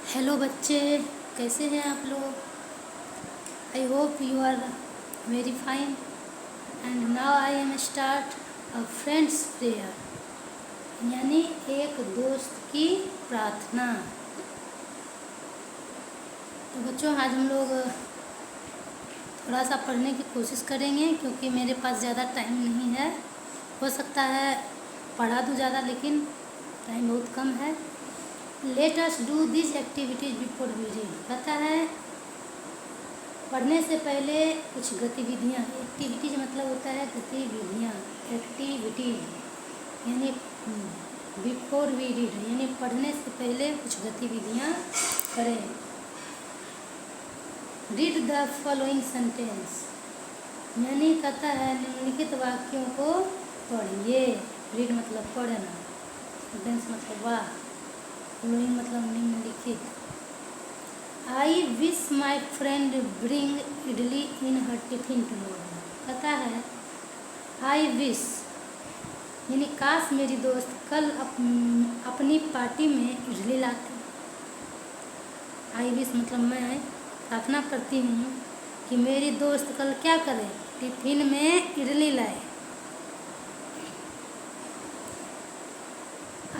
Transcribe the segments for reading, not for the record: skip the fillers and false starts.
Hello बच्चे, कैसे हैं आप लोग। I hope you are very fine and now I am start a friends prayer, यानी एक दोस्त की प्रार्थना। तो बच्चों, आज हम लोग थोड़ा सा पढ़ने की कोशिश करेंगे क्योंकि मेरे पास ज़्यादा टाइम नहीं है। हो सकता है पढ़ा दूँ ज़्यादा, लेकिन टाइम बहुत कम है। Let us do this activities before we read. कहता है पढ़ने से पहले कुछ गतिविधियाँ। एक्टिविटीज मतलब होता है गतिविधियाँ, एक्टिविटीज यानी बिफोर वी रीड, यानी पढ़ने से पहले कुछ गतिविधियाँ करें। रीड द फॉलोइंग सेंटेंस, यानी कहता है निम्नलिखित वाक्यों को पढ़िए। रीड मतलब पढ़ना, सेंटेंस मतलब वाक्य, फॉलोइंग मतलब निम्नलिखित। I wish my friend bring idli in her tiffin tomorrow. कहता है आई विश यानी काश मेरी दोस्त कल अपनी पार्टी में इडली लाते। आई विश मतलब मैं प्रार्थना करती हूँ कि मेरी दोस्त कल क्या करे, टिफिन में इडली लाए।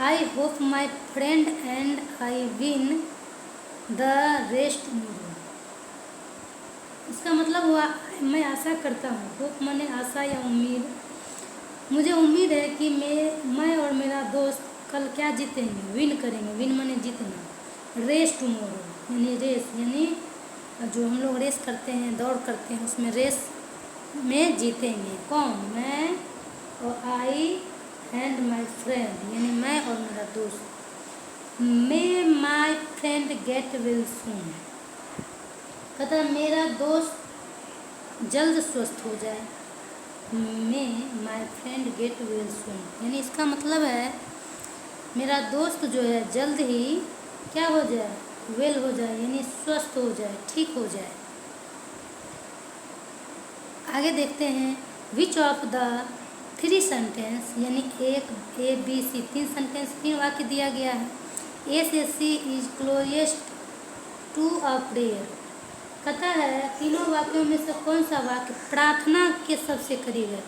I hope my friend and I win the rest tomorrow. इसका मतलब हुआ मैं आशा करता हूँ, होप माने आशा या उम्मीद। मुझे उम्मीद है कि मैं और मेरा दोस्त कल क्या जीतेंगे, विन करेंगे। विन माने जीतना, रेस टुमारो यानी रेस, यानी जो हम लोग रेस करते हैं, दौड़ करते हैं, उसमें रेस में जीतेंगे। कौन? मैं और आई एंड माई फ्रेंड, यानी मैं और मेरा दोस्त। May my friend get well soon. कहता है मेरा दोस्त जल्द स्वस्थ हो जाए। May my friend get well soon, यानी इसका मतलब है मेरा दोस्त जो है जल्द ही क्या हो जाए, वेल हो जाए, यानी स्वस्थ हो जाए, ठीक हो जाए। आगे देखते हैं विच ऑफ द थ्री सेंटेंस, यानी एक ए बी सी, तीन सेंटेंस, तीन वाक्य दिया गया है। ए से C is closest to a prayer. कहता है तीनों वाक्यों में से कौन सा वाक्य प्रार्थना के सबसे करीब है।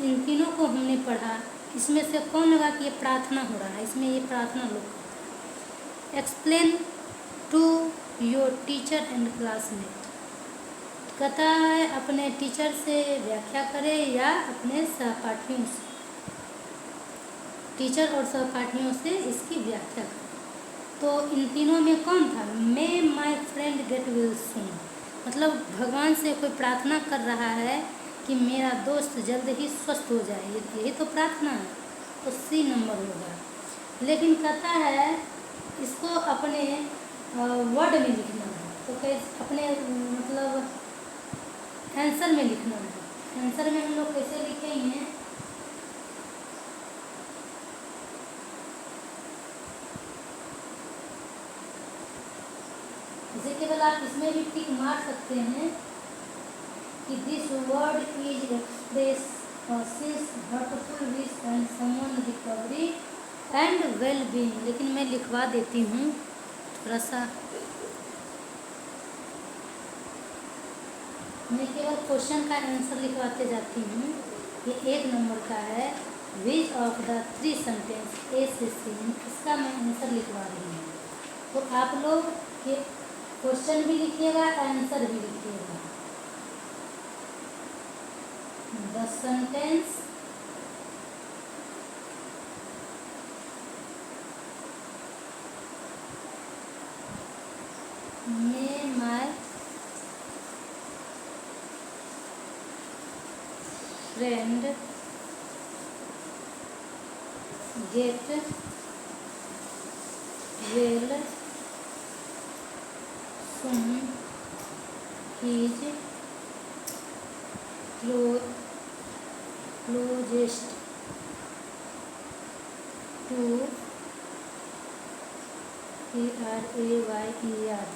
इन तीनों को हमने पढ़ा, इसमें से कौन लगा कि ये प्रार्थना हो रहा है, इसमें ये प्रार्थना लोग। Explain to your teacher and classmate. कहता है अपने टीचर से व्याख्या करें या अपने सहपाठियों से, टीचर और सहपाठियों से इसकी व्याख्या करें। तो इन तीनों में कौन था? May my friend get well soon, मतलब भगवान से कोई प्रार्थना कर रहा है कि मेरा दोस्त जल्द ही स्वस्थ हो जाए, यही तो प्रार्थना है, तो सी नंबर होगा। लेकिन कहता है इसको अपने वर्ड में लिखना है, तो कैसे अपने मतलब आंसर में लिखना है। आंसर में हम लोग कैसे लिखेंगे? जैसे केवल आप इसमें भी टिक मार सकते हैं कि this word is express since hurtful wish and someone recovery and well being, लेकिन मैं लिखवा देती हूँ थोड़ा सा। मैं केवल क्वेश्चन का आंसर लिखवाते जाती हूँ। ये एक नंबर का है, which of the three sentence A से सी, इसका मैं आंसर लिखवा रही हूँ। तो आप लोग ये क्वेश्चन भी लिखिएगा, आंसर भी लिखिएगा। The sentence may my friend get well soon is closest to prayer,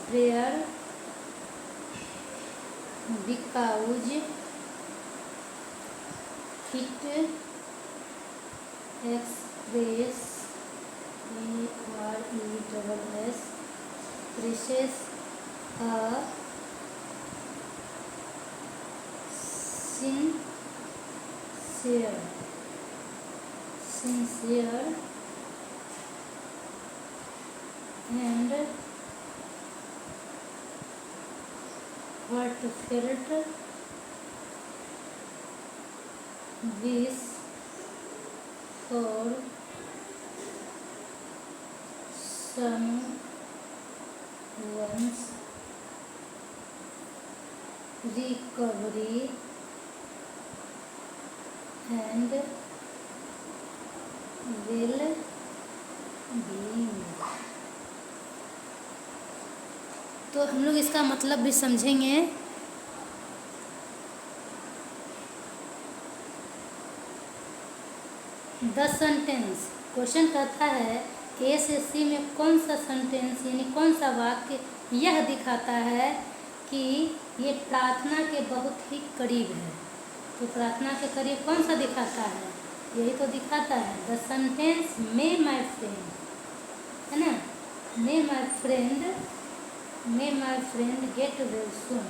prayer because it express ERESS expresses a sincere and heartfelt wish for someone's recovery and well-being। तो हम लोग इसका मतलब भी समझेंगे। द सेंटेंस, क्वेश्चन कहता है A से सी में कौन सा सेंटेंस यानी कौन सा वाक्य यह दिखाता है कि ये प्रार्थना के बहुत ही करीब है। तो प्रार्थना के करीब कौन सा दिखाता है, यही तो दिखाता है। The sentence may my friend, है ना, may my friend get well soon.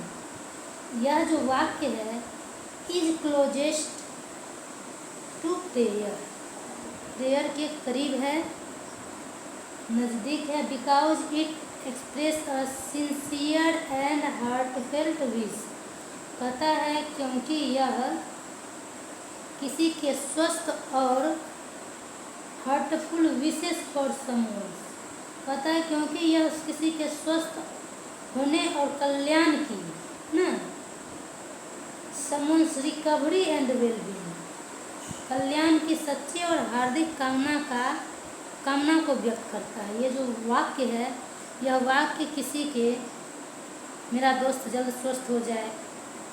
यह जो वाक्य है is closest to prayer, prayer के करीब है, नज़दीक है। Because it express a sincere and heartfelt wish, कहता है क्योंकि यह किसी के स्वस्थ और हार्टफुल विशेष फॉर समवन, कहता है क्योंकि यह किसी के स्वस्थ होने और कल्याण की ना, समवन्स रिकवरी एंड वेलबींग, कल्याण की सच्ची और हार्दिक कामना को व्यक्त करता है। ये जो वाक्य है, यह वाक्य किसी के, मेरा दोस्त जल्द स्वस्थ हो जाए,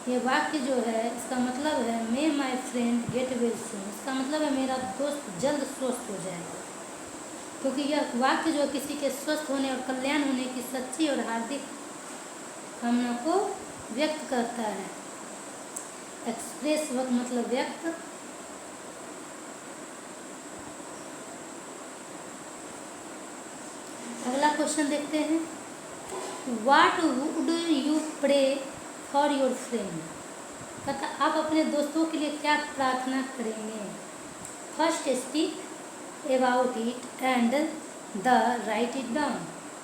ये वाक्य जो है इसका मतलब है may my friend get well soon, इसका मतलब है मेरा दोस्त जल्द स्वस्थ हो जाए, क्योंकि यह वाक्य जो किसी के स्वस्थ होने और कल्याण होने की सच्ची और हार्दिक कामना को व्यक्त करता है। एक्सप्रेस मतलब व्यक्त। अगला क्वेश्चन देखते हैं। What would you pray for your friend, कहता आप अपने दोस्तों के लिए क्या प्रार्थना करेंगे। First speak about it and the write it down,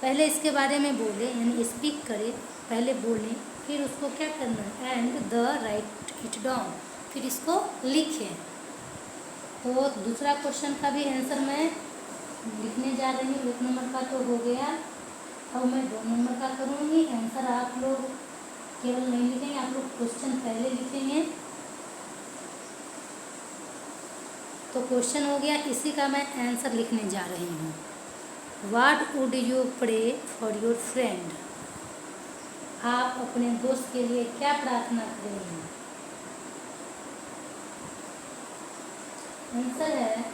पहले इसके बारे में बोले, यानी स्पीक करें, पहले बोलें, फिर उसको क्या करना है, and the write it down, फिर इसको लिखें। तो दूसरा क्वेश्चन का भी आंसर मैं लिखने जा रही हूँ। 1 नंबर का तो हो गया, अब मैं 2 नंबर का करूँगी। आंसर आप लोग केवल नहीं लिखेंगे, आप लोग क्वेश्चन पहले लिखेंगे। तो क्वेश्चन हो गया, इसी का मैं आंसर लिखने जा रही हूँ। What would you pray for your friend, आप अपने दोस्त के लिए क्या प्रार्थना करेंगे। आंसर है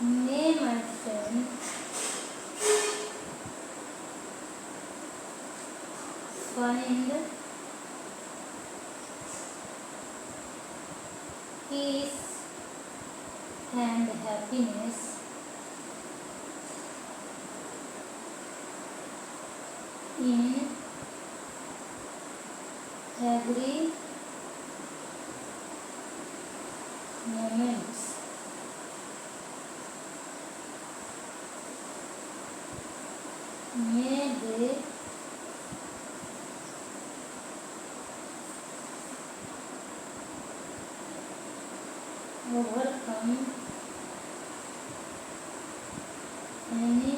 may my friend find peace and happiness in every moment may they overcome any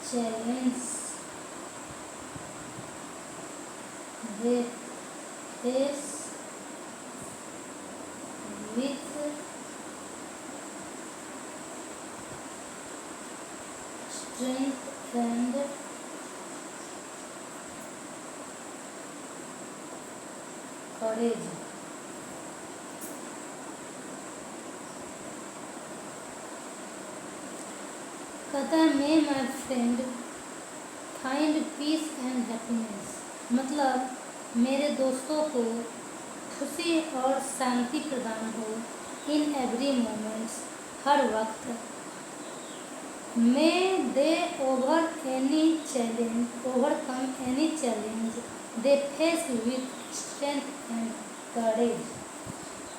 challenge they face with strength and courage। कहता है may my friend find peace and happiness, मतलब मेरे दोस्तों को खुशी और शांति प्रदान हो इन एवरी मोमेंट्स, हर वक्त, may they overcome any challenge they face with strength and courage.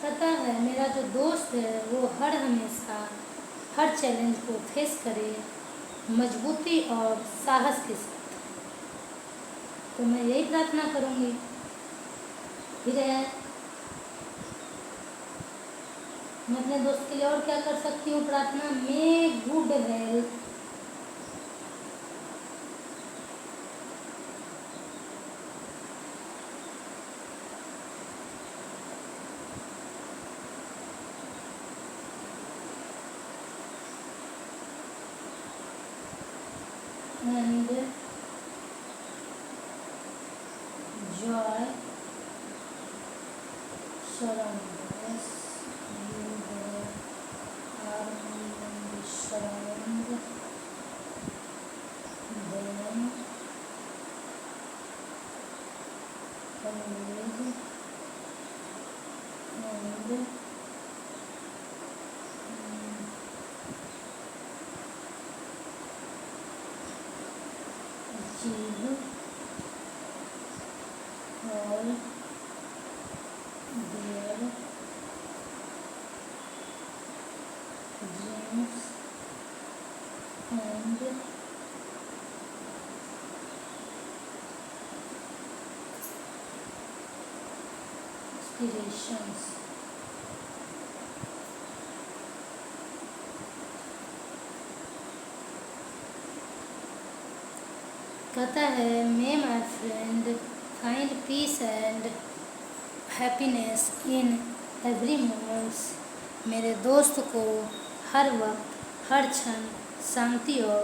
कहता है मेरा जो दोस्त है वो हमेशा हर चैलेंज को फेस करे मजबूती और साहस के साथ। तो मैं यही प्रार्थना करूँगी। ठीक है, मैं अपने दोस्त के लिए और क्या कर सकती हूँ प्रार्थना? May good health and joy surround us. You have army and surround them always and achieve all their dreams and aspirations। कहता है may my friend find peace and happiness in every moments. मेरे दोस्त को हर वक्त हर क्षण शांति और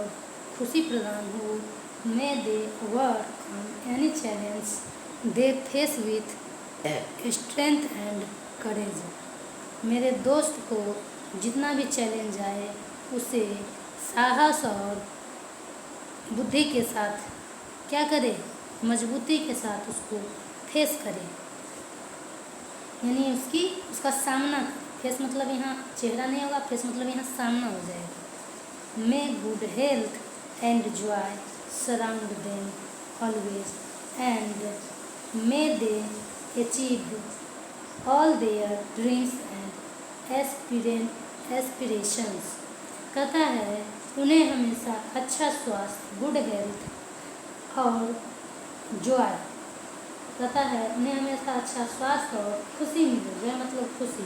खुशी प्रदान हो। May they overcome any challenge they face with strength and courage. मेरे दोस्त को जितना भी चैलेंज आए उसे साहस और बुद्धि के साथ क्या करे? मजबूती के साथ उसको फेस करे, यानी उसका सामना करे। फेस मतलब यहाँ चेहरा नहीं होगा, फेस मतलब यहाँ सामना हो जाएगा। May good health and joy surround them always and may they achieve all their dreams and aspirations. कहता है उन्हें हमेशा अच्छा स्वास्थ्य, गुड हेल्थ और जॉय। कहता है उन्हें हमेशा अच्छा स्वास्थ्य और खुशी मिले। जॉय मतलब खुशी।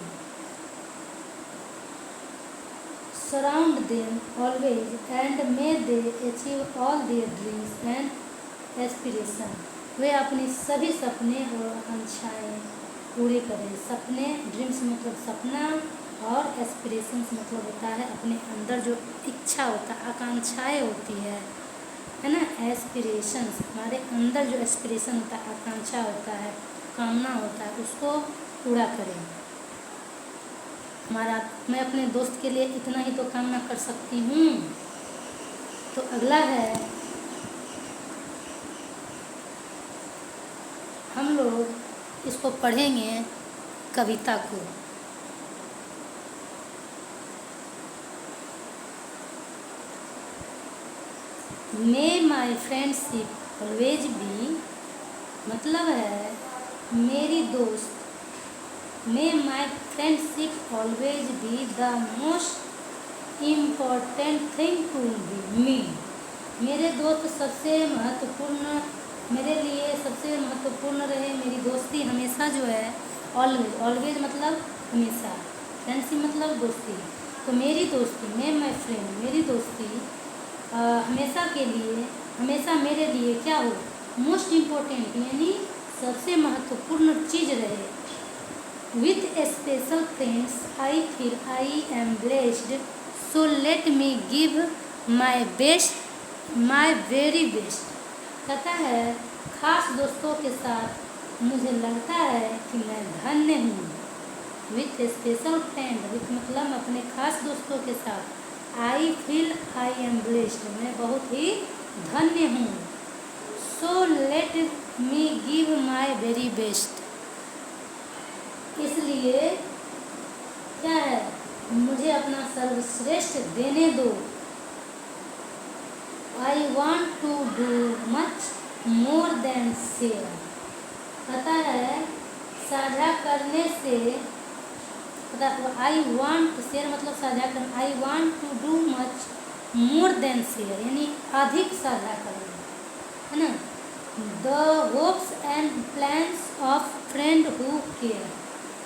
Surround them always and may they achieve all their dreams and aspiration. वे अपनी सभी सपने और आकांक्षाएं पूरे करें। सपने, ड्रीम्स मतलब सपना, और एस्पिरेशंस मतलब होता है अपने अंदर जो इच्छा होता है, आकांक्षाएं होती है ना। एस्पिरेशंस हमारे अंदर जो एस्पिरेशन होता है, आकांक्षा होता है, कामना होता है, उसको पूरा करें। मैं अपने दोस्त के लिए इतना ही तो कामना कर सकती हूँ। तो अगला है, हम लोग इसको पढ़ेंगे कविता को। May my friendship always be, मतलब है मेरी दोस्त। May my friendship always be the most important thing to me. मेरे दोस्त सबसे महत्वपूर्ण, मेरे लिए सबसे महत्वपूर्ण रहे। मेरी दोस्ती हमेशा जो है, ऑलवेज, ऑलवेज मतलब हमेशा, फ्रेंडशिप मतलब दोस्ती। तो मेरी दोस्ती, मे माई फ्रेंड, मेरी दोस्ती हमेशा के लिए, हमेशा मेरे लिए क्या हो? मोस्ट इम्पोर्टेंट, यानी सबसे महत्वपूर्ण चीज़ रहे। With special friends I feel I am blessed, so let me give my best, my very best. कहता है खास दोस्तों के साथ मुझे लगता है कि मैं धन्य हूँ। विथ स्पेशल फ्रेंड, विथ मतलब अपने खास दोस्तों के साथ, I feel I am blessed, मैं बहुत ही धन्य हूँ। So let me give my very best, इसलिए क्या है, मुझे अपना सर्वश्रेष्ठ देने दो। I want to do much more than share. पता है साझा करने से, आई वॉन्ट शेयर मतलब साझा करना, I want to do much more than share यानी अधिक साझा करना, है ना। The hopes and plans of friend who care.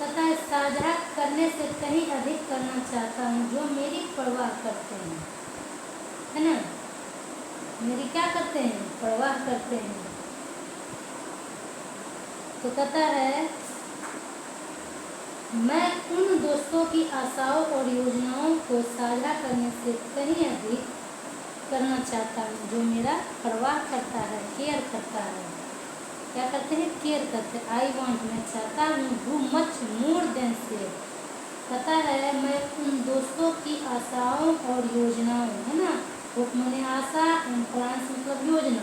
पता है साझा करने से कहीं अधिक करना चाहता हूँ जो मेरी परवाह करते हैं, है ना। मेरी क्या करते हैं, परवाह करते हैं। तो कहता है मैं उन दोस्तों की आशाओं और योजनाओं को साझा करने से कहीं अधिक करना चाहता हूँ जो मेरा परवाह करता है, केयर करता है। क्या करते हैं, केयर करते हैं। आई वॉन्ट मैं चाहता हूँ, do much more than share. पता है मैं उन दोस्तों की आशाओं और योजनाओं, है ना, होप मैंने आशा एंड प्लान्स मतलब योजना,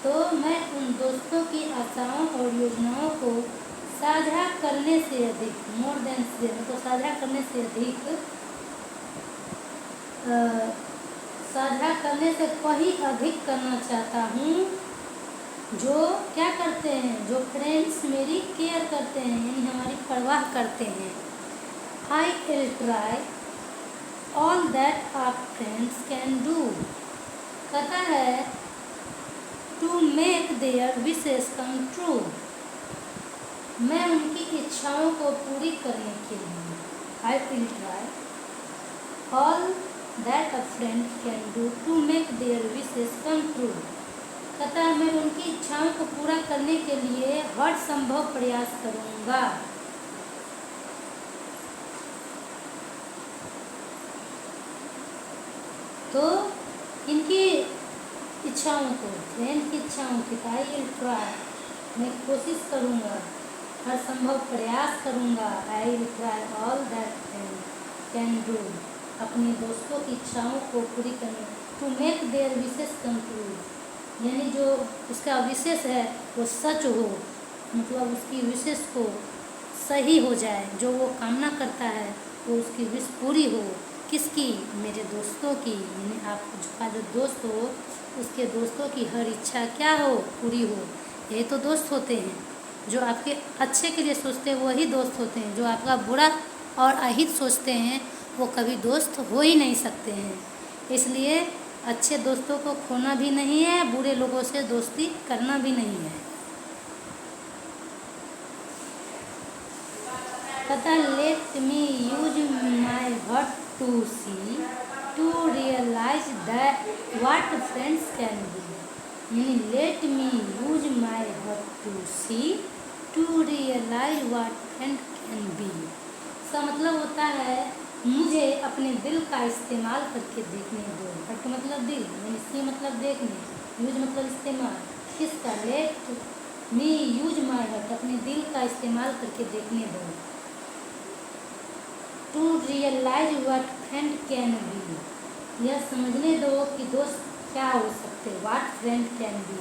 तो मैं उन दोस्तों की आशाओं और योजनाओं को साझा करने से अधिक, मोर देन शेयर मतलब साझा करने से अधिक, साझा करने से कहीं अधिक करना चाहता हूँ जो क्या करते हैं, जो फ्रेंड्स मेरी केयर करते हैं यानी हमारी परवाह करते हैं। I will try all that our friends can do. कहता है to make their wishes come true. मैं उनकी इच्छाओं को पूरी करने के लिए, I will try all that a friend can do to make their wishes come true. कहता है मैं उनकी इच्छाओं को पूरा करने के लिए हर संभव प्रयास करूँगा। तो इनकी इच्छाओं को, फ्रेंड की इच्छाओं की, आई विल ट्राई मैं कोशिश करूँगा, हर संभव प्रयास करूँगा। I will try all that friend can do अपने दोस्तों की इच्छाओं को पूरी करने, to make their wishes come true यानी जो उसका विशेष है वो सच हो, मतलब उसकी विशेष को सही हो जाए, जो वो कामना करता है वो उसकी विश पूरी हो। किसकी, मेरे दोस्तों की, यानी आपका जो दोस्त हो उसके दोस्तों की हर इच्छा क्या हो, पूरी हो। यही तो दोस्त होते हैं, जो आपके अच्छे के लिए सोचते हैं वही दोस्त होते हैं। जो आपका बुरा और अहित सोचते हैं वो कभी दोस्त हो ही नहीं सकते हैं। इसलिए अच्छे दोस्तों को खोना भी नहीं है, बुरे लोगों से दोस्ती करना भी नहीं है। पता let me use my heart to see to realize that what friends can be यानी let me use my heart to see to realise what friend can be. इसका मतलब होता है मुझे अपने दिल का इस्तेमाल करके देखने दो। हर्ट मतलब दिल यानी सी मतलब देखने, यूज मतलब इस्तेमाल। किसका, let me use my heart अपने दिल का इस्तेमाल करके देखने दो। To realise what friend can be यह समझने दो कि दोस्त क्या हो सकते हैं। व्हाट फ्रेंड कैन बी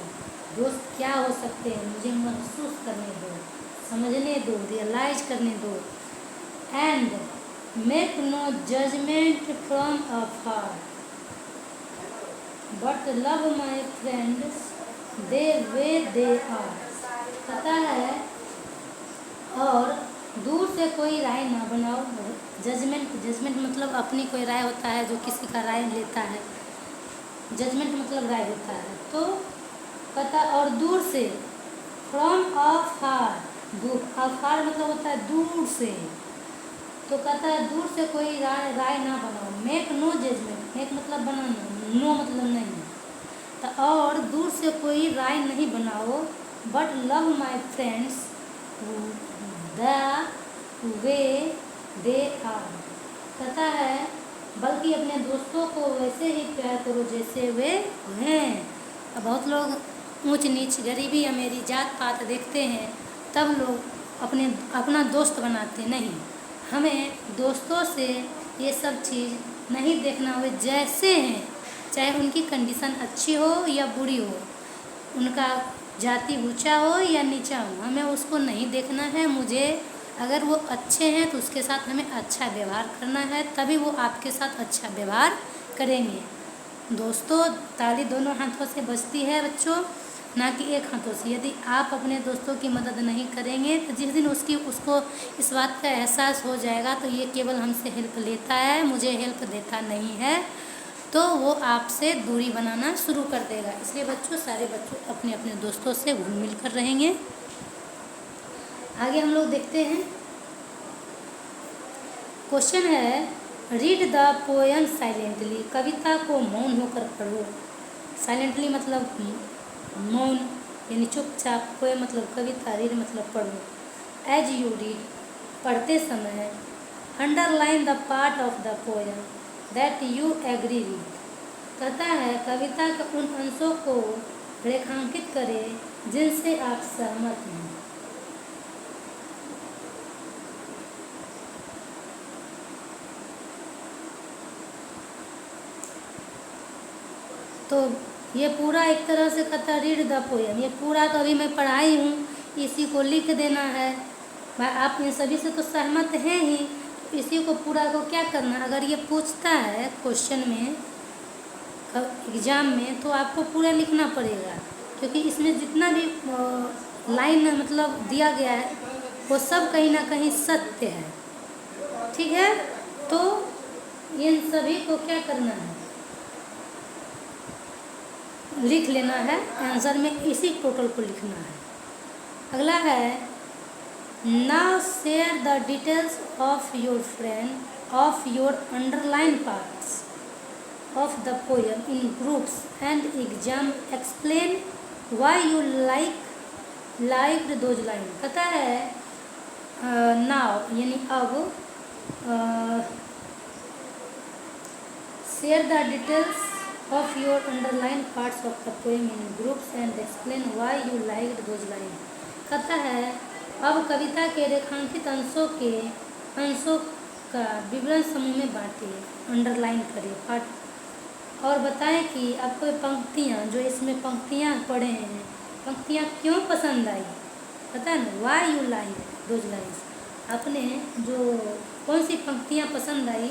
दोस्त क्या हो सकते हैं, मुझे महसूस करने दो, समझने दो, रियलाइज करने दो। And make no judgement from afar but love my friends they way they are. पता है और दूर से कोई राय ना बनाओ। जजमेंट मतलब अपनी कोई राय होता है जो किसी का राय लेता है, जजमेंट मतलब राय होता है। तो पता और दूर से, फ्रॉम अफार दूर, अफार मतलब होता है दूर से। तो कहता है दूर से कोई राय ना बनाओ। मेक नो जजमेंट, मेक मतलब बनाना, नो मतलब नहीं। तो और दूर से कोई राय नहीं बनाओ। But love my friends the way they are. कहता है बल्कि अपने दोस्तों को वैसे ही प्यार करो जैसे वे हैं। अब बहुत लोग ऊंच नीच, गरीबी, अमीरी, जात पात देखते हैं तब लोग अपना दोस्त बनाते नहीं। हमें दोस्तों से ये सब चीज़ नहीं देखना हो, जैसे हैं, चाहे उनकी कंडीशन अच्छी हो या बुरी हो, उनका जाति ऊंचा हो या नीचा हो, हमें उसको नहीं देखना है। मुझे अगर वो अच्छे हैं तो उसके साथ हमें अच्छा व्यवहार करना है, तभी वो आपके साथ अच्छा व्यवहार करेंगे। दोस्तों, ताली दोनों हाथों से बजती है बच्चों, ना कि एक हाथों से। यदि आप अपने दोस्तों की मदद नहीं करेंगे तो जिस दिन उसको इस बात का एहसास हो जाएगा तो ये केवल हमसे हेल्प लेता है, मुझे हेल्प देता नहीं है, तो वो आपसे दूरी बनाना शुरू कर देगा। इसलिए बच्चों, सारे बच्चों अपने अपने दोस्तों से घुल मिल कर रहेंगे। आगे हम लोग देखते हैं। क्वेश्चन है, रीड द पोएम साइलेंटली। कविता को मौन होकर पढ़ो। साइलेंटली मतलब मौन, यानी चुपचाप। पोएम मतलब कविता, रीड मतलब पढ़ो। एज यू रीड, पढ़ते समय underline the part of the poem that you agree with. कहता है कविता के उन अंशों को रेखांकित करें जिनसे आप सहमत हैं। तो ये पूरा एक तरह से कहता है रीड द पोएम। ये पूरा तो अभी मैं पढ़ाई हूँ, इसी को लिख देना है। भाई आप इन सभी से तो सहमत हैं ही, तो इसी को पूरा को क्या करना। अगर ये पूछता है क्वेश्चन में, एग्ज़ाम में, तो आपको पूरा लिखना पड़ेगा, क्योंकि इसमें जितना भी लाइन मतलब दिया गया है वो सब कहीं ना कहीं सत्य है। ठीक है, तो इन सभी को क्या करना है, लिख लेना है। आंसर में इसी टोटल को लिखना है। अगला है, now share the details of your friend of your underline parts of the poem in groups and exam explain why you liked those line. कहता है नाउ यानी अब, share the details of your underlined parts of the poem in groups and explain why you liked those lines। कहता है अब कविता के रेखांकित अंशों का विवरण समूह में बांटिए, अंडरलाइन करिए पार्ट, और बताएं कि आपको पंक्तियाँ, जो इसमें पंक्तियाँ पढ़े हैं, पंक्तियाँ क्यों पसंद आई। पता है ना, why you liked those lines। आपने जो कौन सी पंक्तियाँ पसंद आई,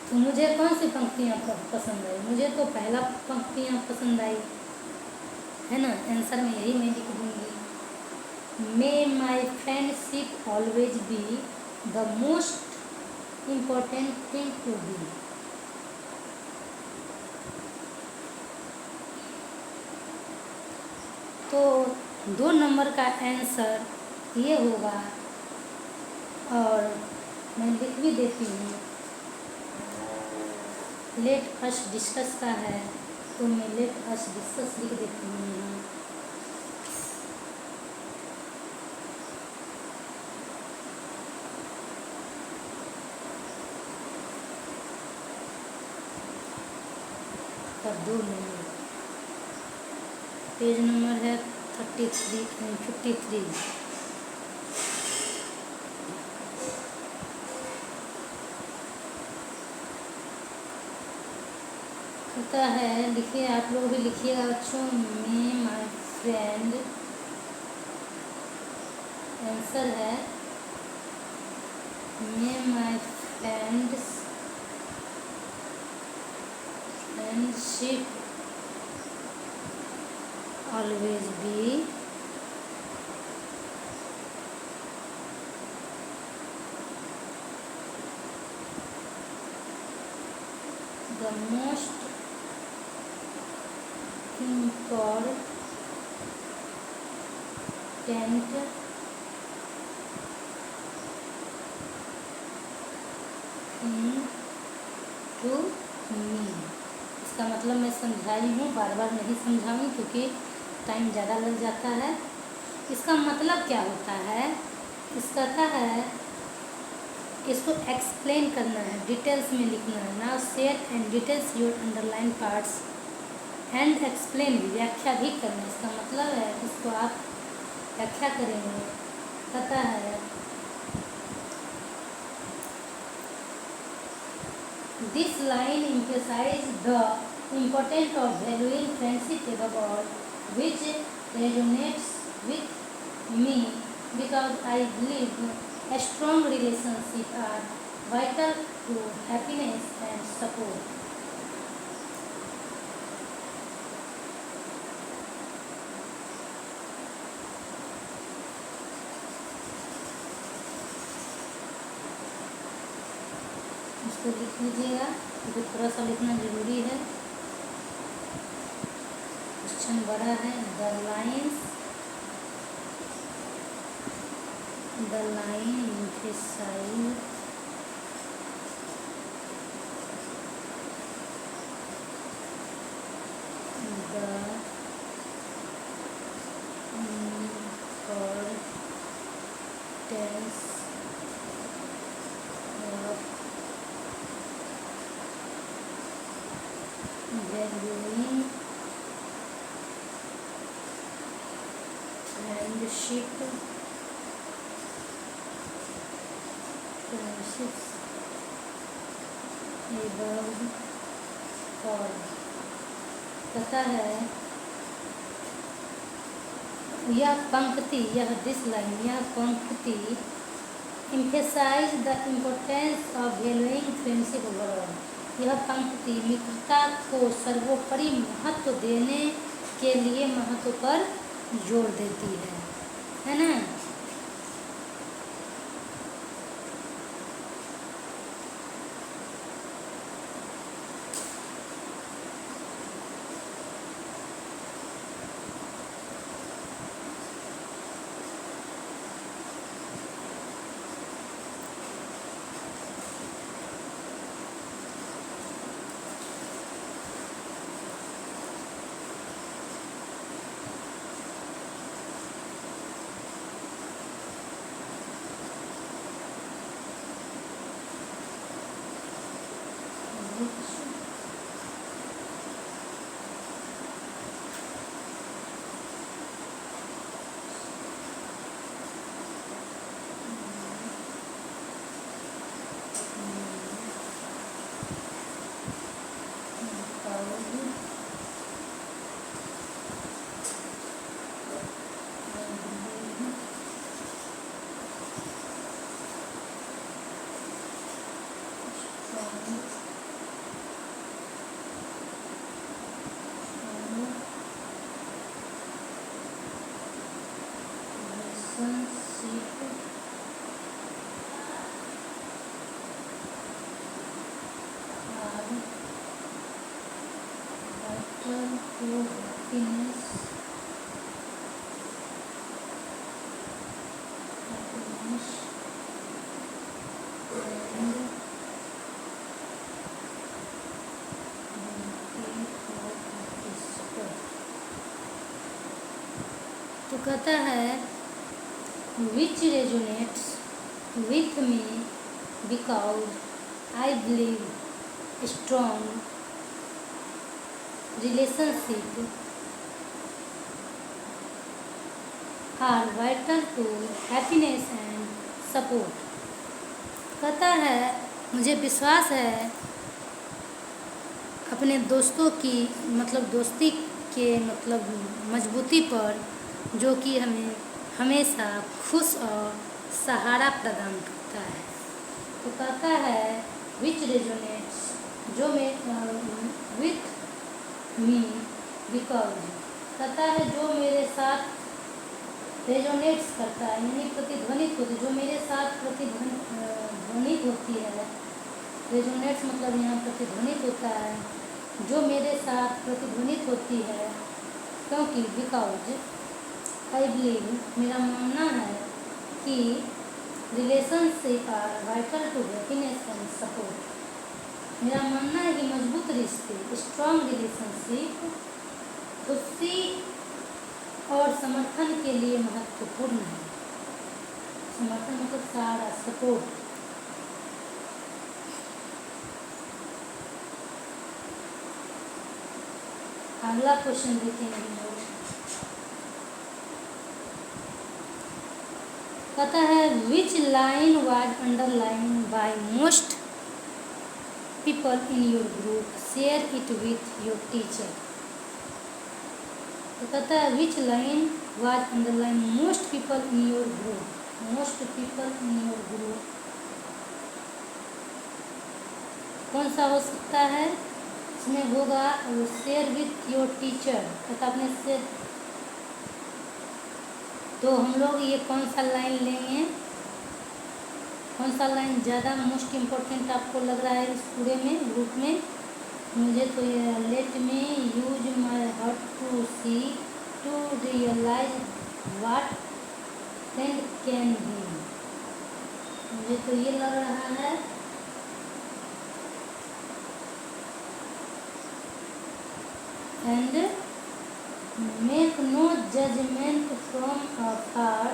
तो मुझे कौन सी पंक्तियाँ पसंद आई। मुझे तो पहला पंक्तियाँ पसंद आई, है ना। आंसर में यही मैं लिख दूँगी, may my friendship always be the most important thing to be. तो 2 नंबर का आंसर ये होगा, और मैं लिख भी देती हूँ। लेट अस डिस्कस का है, तो मैं लेट अस डिस्कस लिख देती हूँ यहाँ। और 2 नंबर, पेज नंबर है 53। होता है, लिखिए, आप लोग भी लिखिएगा बच्चों। मे माई फ्रेंड, आंसर है may my friendship always be the most important thing to me। इसका मतलब मैं समझाई हूँ, बार बार नहीं समझाऊँ क्योंकि टाइम ज़्यादा लग जाता है। इसका मतलब क्या होता है, इसका है इसको एक्सप्लेन करना है, डिटेल्स में लिखना है। Now share and details your underline parts and explain भी, व्याख्या भी करना। इसका मतलब है इसको आप व्याख्या करेंगे। पता है this line emphasizes the importance of valuing friendship above all, which resonates with me because I believe a strong relationship are vital to happiness and support। इसको लिख लीजिएगा क्योंकि थोड़ा सा लिखना ज़रूरी है, क्वेश्चन बड़ा है। The line emphasize importance of valuing friendships above all। पता है दिस लाइन, यह पंक्ति emphasize the importance of valuing friendship overall। यह पंक्ति मित्रता को सर्वोपरि महत्व देने के लिए महत्व पर जोर देती है ना। तो कहता है which resonates with me because I believe strong relationship are vital to happiness and support। कहता है मुझे विश्वास है अपने दोस्तों की दोस्ती के मजबूती पर, जो कि हमें हमेशा खुश और सहारा प्रदान करता है। तो कहता है विच रेजोनेट्स, जो में विथ मी बिकॉज, कहता है जो मेरे साथ रेजोनेट्स करता है यानी प्रतिध्वनित होती, जो मेरे साथ प्रतिध्वनित होती है। रेजोनेट्स मतलब यहाँ प्रतिध्वनित होता है, जो मेरे साथ प्रतिध्वनित होती है, क्योंकि बिकॉज आई बिलीव, मेरा मानना है कि relationship are vital to happiness and support. मेरा मानना है कि मजबूत रिश्ते, स्ट्रॉन्ग रिलेशनशिप खुशी और समर्थन के लिए महत्वपूर्ण है। समर्थन मतलब सहारा, सपोर्ट। अगला क्वेश्चन देखेंगे। कहता है which line was underline by most people in your group, share it with your teacher. तो कहता है which line was underline most people in your group, most people in your group कौन सा हो सकता है? इसमें होगा शेयर विथ योर टीचर। कहता अपने से, तो हम लोग ये कौन सा लाइन लेंगे? कौन सा लाइन ज़्यादा मोस्ट इम्पोर्टेंट आपको लग रहा है इस पूरे में ग्रुप में? मुझे तो ये let me use my heart to see to realise what friend can be, मुझे तो ये लग रहा है। And make no judgement from afar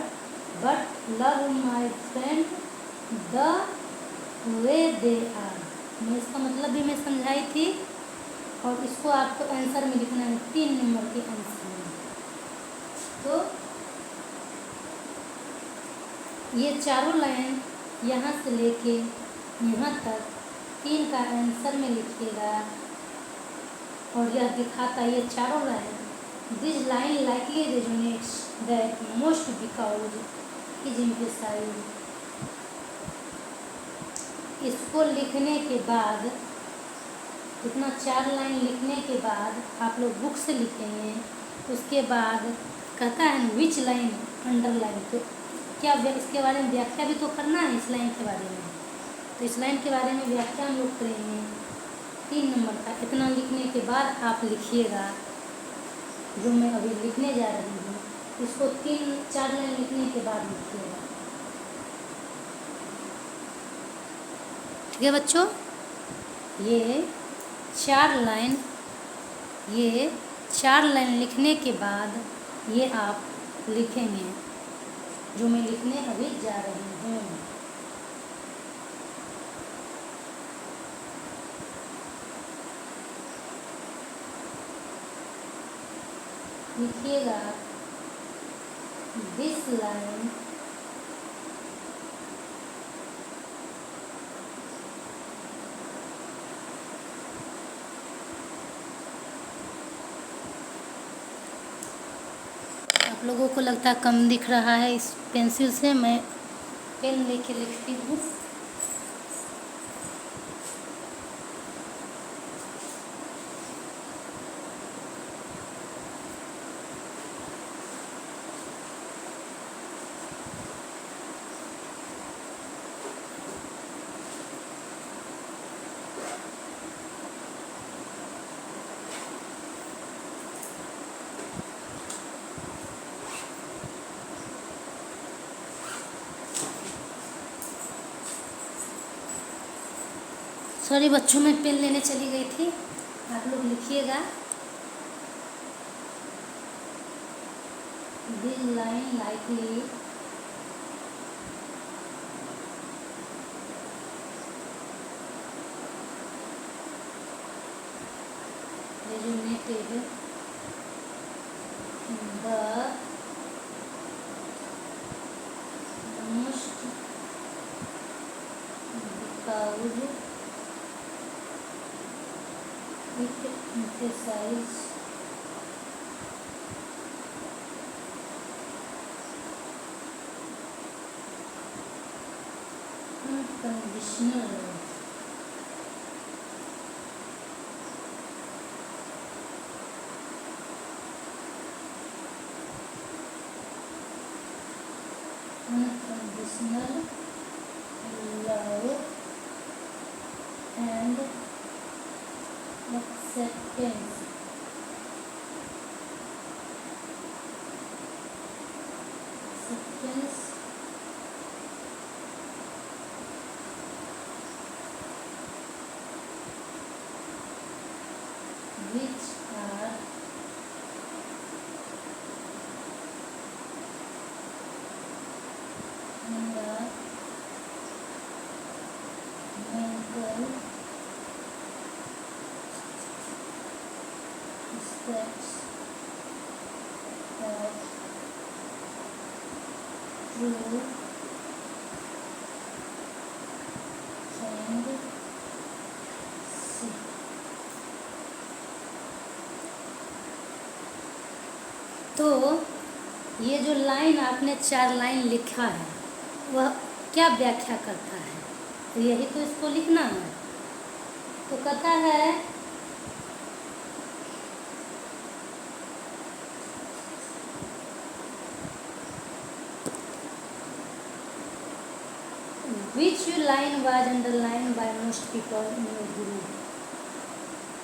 but love my friend the way they are. मैं इसका मतलब भी मैं समझाई थी और इसको आपको आंसर में लिखना है 3 नंबर के आंसर में। तो ये चारों लाइन यहाँ से लेके यहाँ तक 3 का आंसर में लिखिएगा और यह दिखाता ये चारों line this line likely resonates that most because is emphasise. इसको लिखने के बाद इतना 4 लाइन लिखने के बाद आप लोग बुक से लिखेंगे। उसके बाद कहता है विच लाइन अंडरलाइन, तो क्या इसके बारे में व्याख्या भी तो करना है इस लाइन के बारे में। तो इस लाइन के बारे में व्याख्या हम लोग करेंगे 3 नंबर का। इतना लिखने के बाद आप लिखिएगा जो मैं अभी लिखने जा रही हूँ, इसको 3-4 लाइन लिखने के बाद लिखिएगा। ठीक है बच्चों, ये 4 लाइन लिखने के बाद ये आप लिखेंगे जो मैं लिखने अभी जा रही हूँ। लिखिएगा दिस लाइन आप लोगों को लगता है कम दिख रहा है इस पेंसिल से, मैं पेन लेके लिखती हूँ। सॉरी बच्चों, मैं पेन लेने चली गई थी। आप लोग लिखिएगा this line likely resonated the most because it emphasizes unconditional love. Unconditional love and acceptance. Which are the mental steps of true friendship. तो ये जो लाइन आपने 4 लाइन लिखा है वह क्या व्याख्या करता है, तो यही तो इसको लिखना है। तो कहता है which line was underline by most people in your group.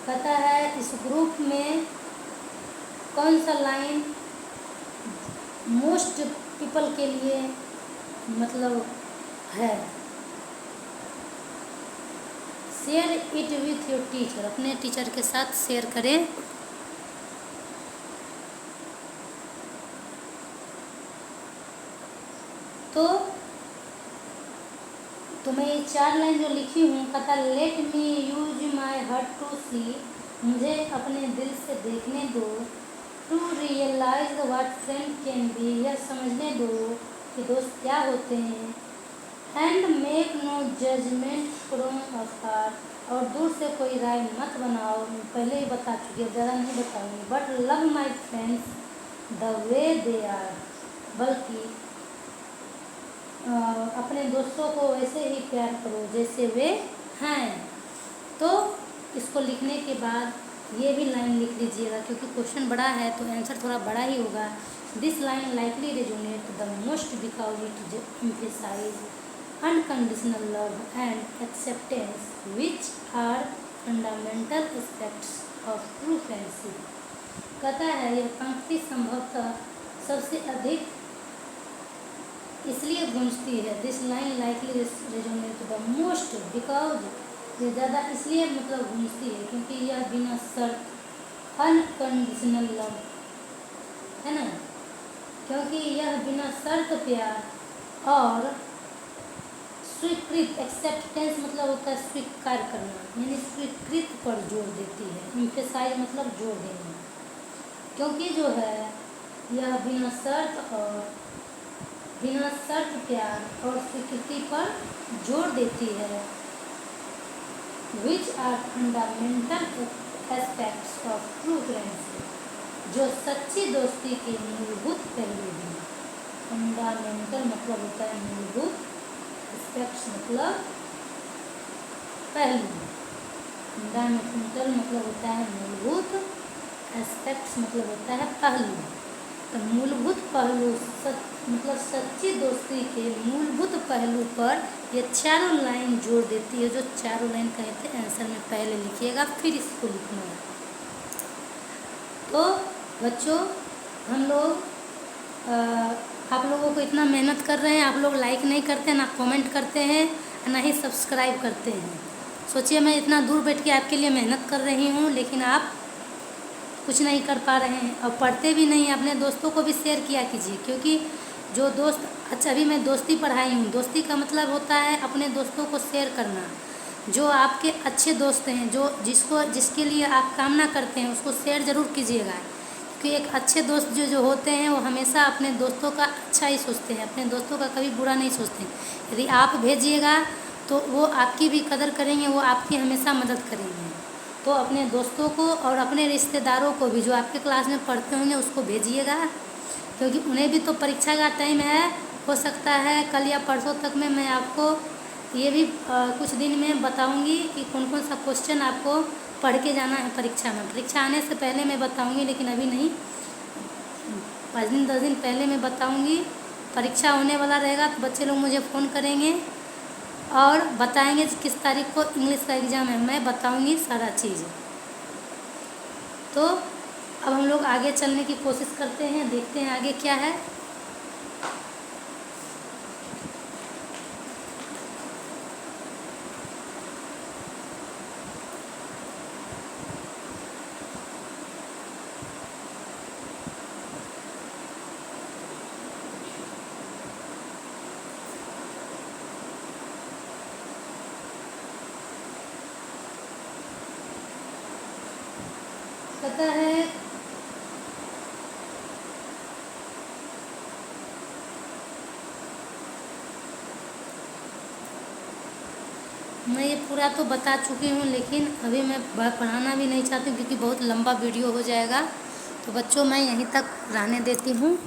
कहता है इस ग्रुप में कौन सा लाइन मोस्ट पीपल के लिए मतलब है। Share it with your teacher, अपने टीचर के साथ शेयर करें। तो मैं ये 4 लाइन जो लिखी हूँ, कहता let me use my heart to see, मुझे अपने दिल से देखने दो। To realise what friend can be, यह समझने दो कि दोस्त क्या होते हैं। And make no judgement from afar, और दूर से कोई राय मत बनाओ। पहले ही बता चुकी है, ज़्यादा नहीं बताऊँगी। But love my friends the way they are, बल्कि अपने दोस्तों को वैसे ही प्यार करो जैसे वे हैं। तो इसको लिखने के बाद ये भी लाइन लिख लीजिएगा, क्योंकि क्वेश्चन बड़ा है तो आंसर थोड़ा बड़ा ही होगा। This line likely resonate the most because it emphasise unconditional love and acceptance which are fundamental aspects of true friendship. कहता है यह पंक्ति संभवतः सबसे अधिक इसलिए गूंजती है। This line likely resonate the most because, ये ज़्यादा इसलिए मतलब गूंजती है क्योंकि यह बिना शर्त अनकंडीशनल लव है ना, क्योंकि यह बिना शर्त प्यार और स्वीकृत, एक्सेप्टेंस मतलब होता है स्वीकार करना, यानी स्वीकृत पर जोर देती है। एम्फेसाइज मतलब जोर देना, क्योंकि जो है यह बिना शर्त प्यार और स्वीकृति पर जोर देती है। Which are fundamental aspects of true friendship, जो सच्ची दोस्ती के मूलभूत पहलू हैं। फंडामेंटल मतलब होता है मूलभूत, एस्पेक्ट्स मतलब पहलू। फंडामेंटल मतलब होता है मूलभूत, एस्पेक्ट्स मतलब होता है पहलू। तो मूलभूत पहलू मतलब सच्ची दोस्ती के मूलभूत पहलू पर ये चारों लाइन जोड़ देती है। जो चारों लाइन कहे थे आंसर में पहले लिखिएगा, फिर इसको लिखना है। तो बच्चों हम लोग आप लोगों को इतना मेहनत कर रहे हैं, आप लोग लाइक नहीं करते, ना कमेंट करते हैं, ना ही सब्सक्राइब करते हैं। सोचिए मैं इतना दूर बैठ के आपके लिए मेहनत कर रही हूँ, लेकिन आप कुछ नहीं कर पा रहे हैं और पढ़ते भी नहीं। अपने दोस्तों को भी शेयर किया कीजिए, क्योंकि जो दोस्त, अच्छा अभी मैं दोस्ती पढ़ाई हूँ, दोस्ती का मतलब होता है अपने दोस्तों को शेयर करना। जो आपके अच्छे दोस्त हैं, जो जिसके लिए आप कामना करते हैं, उसको शेयर ज़रूर कीजिएगा। क्योंकि एक अच्छे दोस्त जो होते हैं वो हमेशा अपने दोस्तों का अच्छा ही सोचते हैं, अपने दोस्तों का कभी बुरा नहीं सोचते। यदि आप भेजिएगा तो वो आपकी भी कदर करेंगे, वो आपकी हमेशा मदद करेंगे। तो अपने दोस्तों को और अपने रिश्तेदारों को भी जो आपके क्लास में पढ़ते होंगे उसको भेजिएगा, क्योंकि उन्हें भी तो परीक्षा का टाइम है। हो सकता है कल या परसों तक में मैं आपको ये भी कुछ दिन में बताऊंगी कि कौन कौन सा क्वेश्चन आपको पढ़ के जाना है परीक्षा में। परीक्षा आने से पहले मैं बताऊंगी, लेकिन अभी नहीं, 5 दिन 10 दिन पहले मैं बताऊंगी। परीक्षा होने वाला रहेगा तो बच्चे लोग मुझे फ़ोन करेंगे और बताएंगे किस तारीख को इंग्लिश का एग्ज़ाम है, मैं बताऊंगी सारा चीज़। तो अब हम लोग आगे चलने की कोशिश करते हैं, देखते हैं आगे क्या है। पता है मैं ये पूरा तो बता चुकी हूँ, लेकिन अभी मैं पढ़ाना भी नहीं चाहती हूँ क्योंकि बहुत लंबा वीडियो हो जाएगा। तो बच्चों मैं यहीं तक रहने देती हूँ।